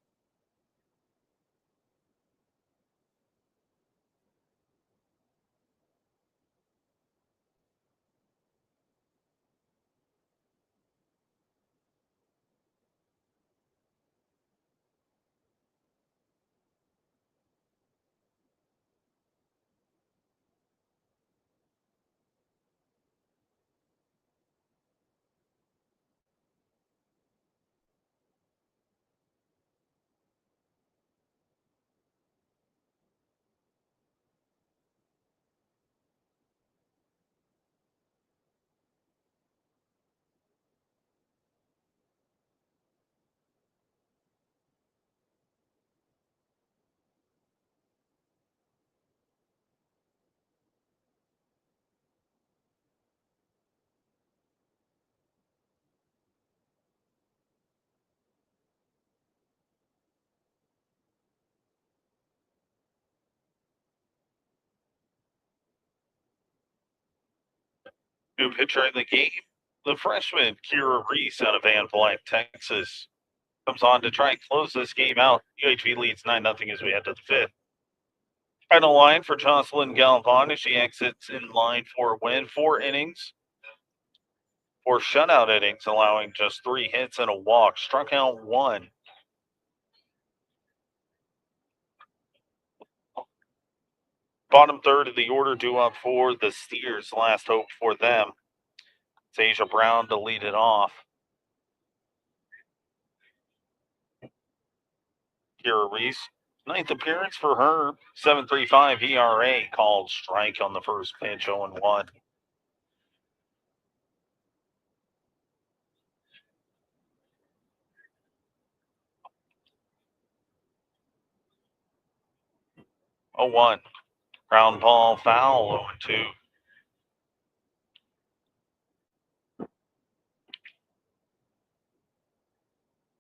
New pitcher in the game, the freshman Kira Reese out of Van Blythe, Texas, comes on to try and close this game out. UHV leads 9-0 as we head to the 5th. And a line for Jocelyn Galvan as she exits in line for a win. 4 innings, 4 shutout innings, allowing just 3 hits and a walk. Struck out 1. Bottom third of the order due up for the Steers. Last hope for them. It's Asia Brown to lead it off. Kira Reese, 9th appearance for her. 7.35 ERA, called strike on the first pitch, 0-1. Oh, 1. Ground ball foul, 0-2.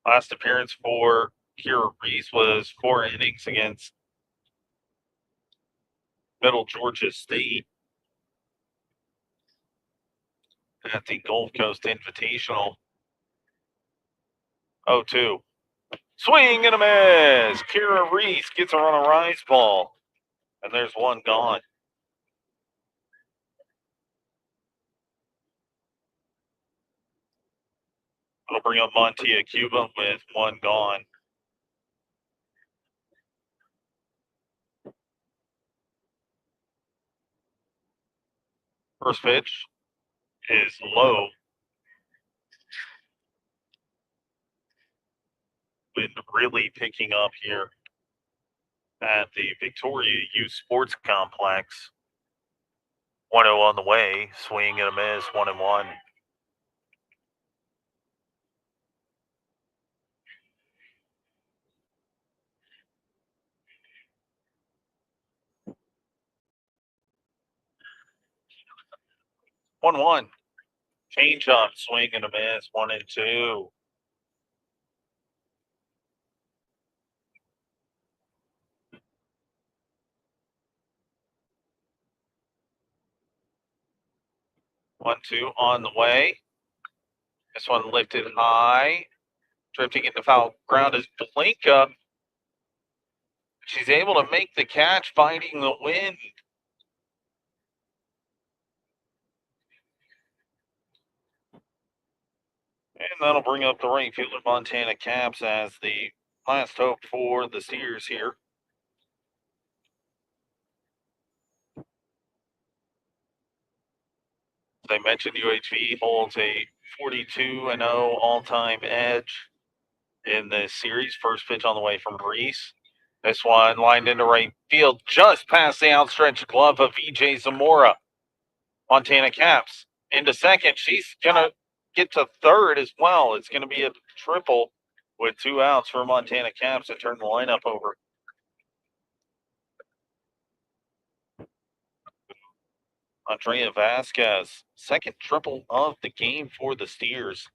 Last appearance for Kira Reese was 4 innings against Middle Georgia State at the Gulf Coast Invitational. 0-2. Swing and a miss. Kira Reese gets her on a rise ball. And there's 1 gone. I'll bring up Montia Cuba with 1 gone. First pitch is low. Wind really picking up here at the Victoria Youth Sports Complex. 1-0 on the way. Swing and a miss, 1-1. One one. Change up, swing and a miss, 1-2. One two on the way. This one lifted high. Drifting into foul ground is Blinka. She's able to make the catch, fighting the wind. And That'll bring up the right fielder, Montana Caps, as the last hope for the Steers here. As I mentioned, UHV holds a 42-0 all-time edge in this series. First pitch on the way from Reese. This one lined into right field, just past the outstretched glove of EJ Zamora. Montana Caps into second. She's going to get to third as well. It's going to be a triple with 2 outs for Montana Caps to turn the lineup over. Andrea Vasquez, second triple of the game for the Steers.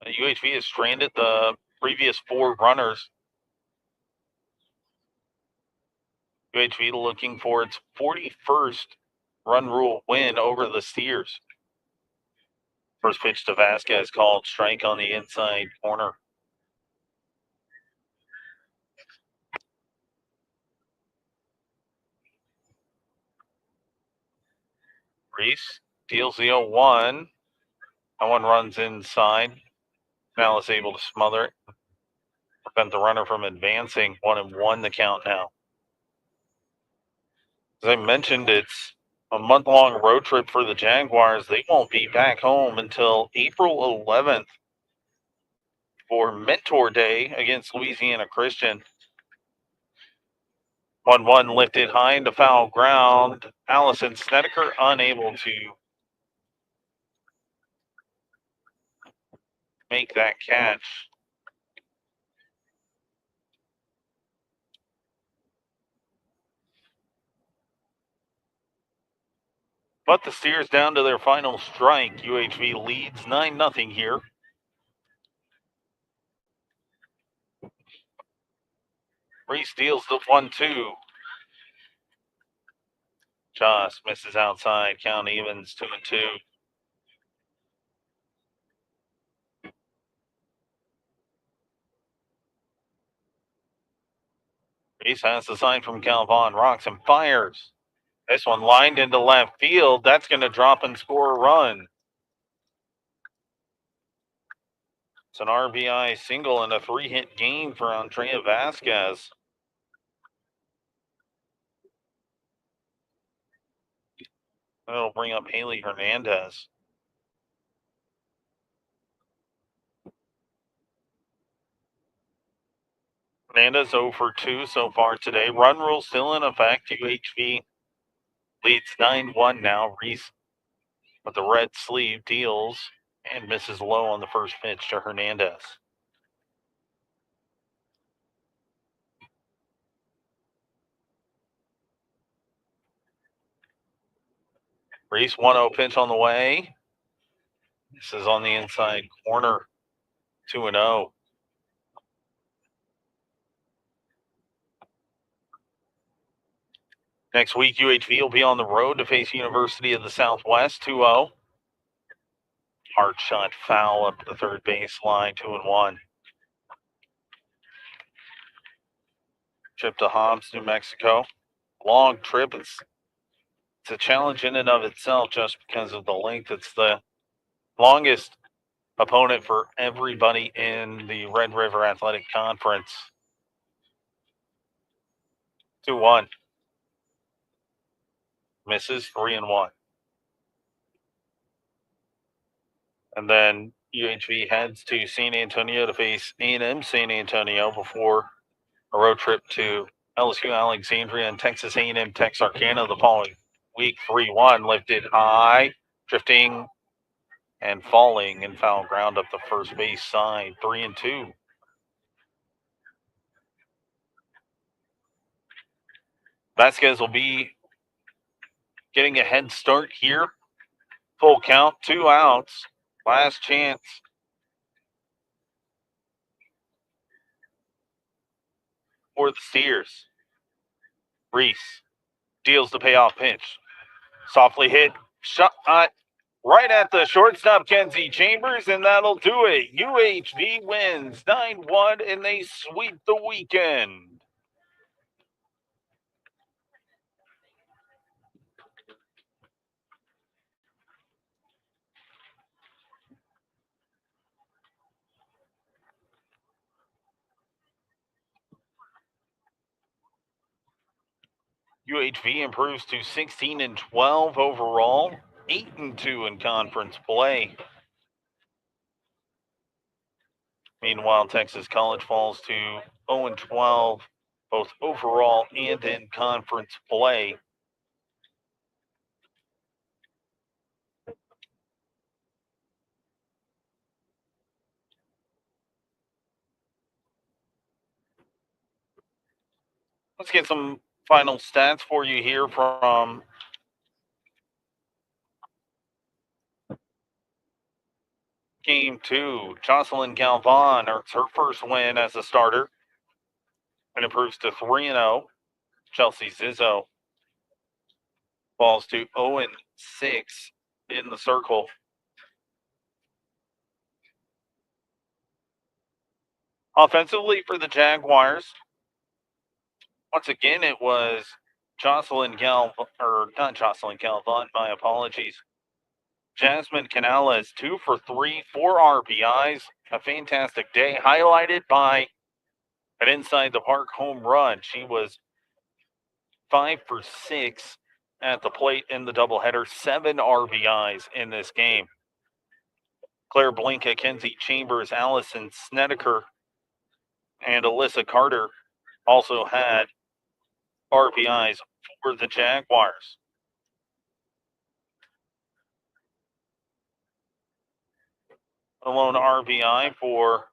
UHV has stranded the previous 4 runners. UHV looking for its 41st run rule win over the Steers. First pitch to Vasquez called strike on the inside corner. Reese deals the 0-1. That one runs inside. Now is able to smother it. Prevent the runner from advancing. 1-1 the count now. As I mentioned, it's a month-long road trip for the Jaguars. They won't be back home until April 11th for Mentor Day against Louisiana Christian. 1-1 lifted high into foul ground. Allison Snedeker unable to make that catch. But the Steers down to their final strike. UHV leads 9-0 here. Reese deals the 1-2. Just misses outside. Count evens 2-2. Reese has the sign from Calvon. Rocks and fires. This one lined into left field. That's going to drop and score a run. It's an RBI single and a 3-hit game for Andrea Vasquez. That'll bring up Haley Hernandez. Hernandez 0 for 2 so far today. Run rule still in effect. UHV leads 9-1 now. Reese with the red sleeve deals and misses low on the first pitch to Hernandez. Reese 1-0 pitch on the way. This is on the inside corner. 2-0. Next week, UHV will be on the road to face University of the Southwest. 2-0. Hard shot foul up the third baseline. 2-1. Trip to Hobbs, New Mexico. Long trip. It's a challenge in and of itself just because of the length. It's the longest opponent for everybody in the Red River Athletic Conference. 2-1. Misses 3-1. And then UHV heads to San Antonio to face A&M San Antonio before a road trip to LSU Alexandria and Texas A&M Texarkana the following week. 3-1 lifted high, drifting and falling in foul ground up the first base side. 3-2. Vasquez will be getting a head start here. Full count, 2 outs. Last chance. For the Steers. Reese deals the payoff pitch. Softly hit. Shot right at the shortstop, Kenzie Chambers, and that'll do it. UHV wins 9-1, and they sweep the weekend. UHV improves to 16-12 overall, 8-2 in conference play. Meanwhile, Texas College falls to 0-12, both overall and in conference play. Let's get some final stats for you here from Game 2. Jocelyn Galvan earns her first win as a starter and improves to 3-0. Chelsea Zizzo falls to 0-6 in the circle. Offensively for the Jaguars, once again, it was not Jocelyn Galvan, my apologies. Jasmine Canales, 2 for 3, 4 RBIs, a fantastic day, highlighted by an inside the park home run. She was 5 for 6 at the plate in the doubleheader, 7 RBIs in this game. Claire Blinka, Kenzie Chambers, Allison Snedeker, and Alyssa Carter also had RBIs for the Jaguars. A lone RBI for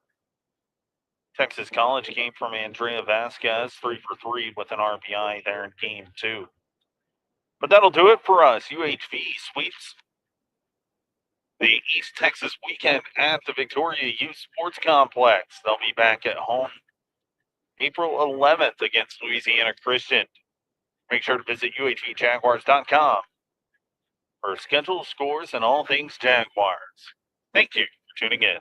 Texas College came from Andrea Vasquez, 3 for 3 with an RBI there in Game 2. But that'll do it for us. UHV sweeps the East Texas weekend at the Victoria Youth Sports Complex. They'll be back at home April 11th against Louisiana Christian. Make sure to visit UHVJaguars.com for schedule, scores, and all things Jaguars. Thank you for tuning in.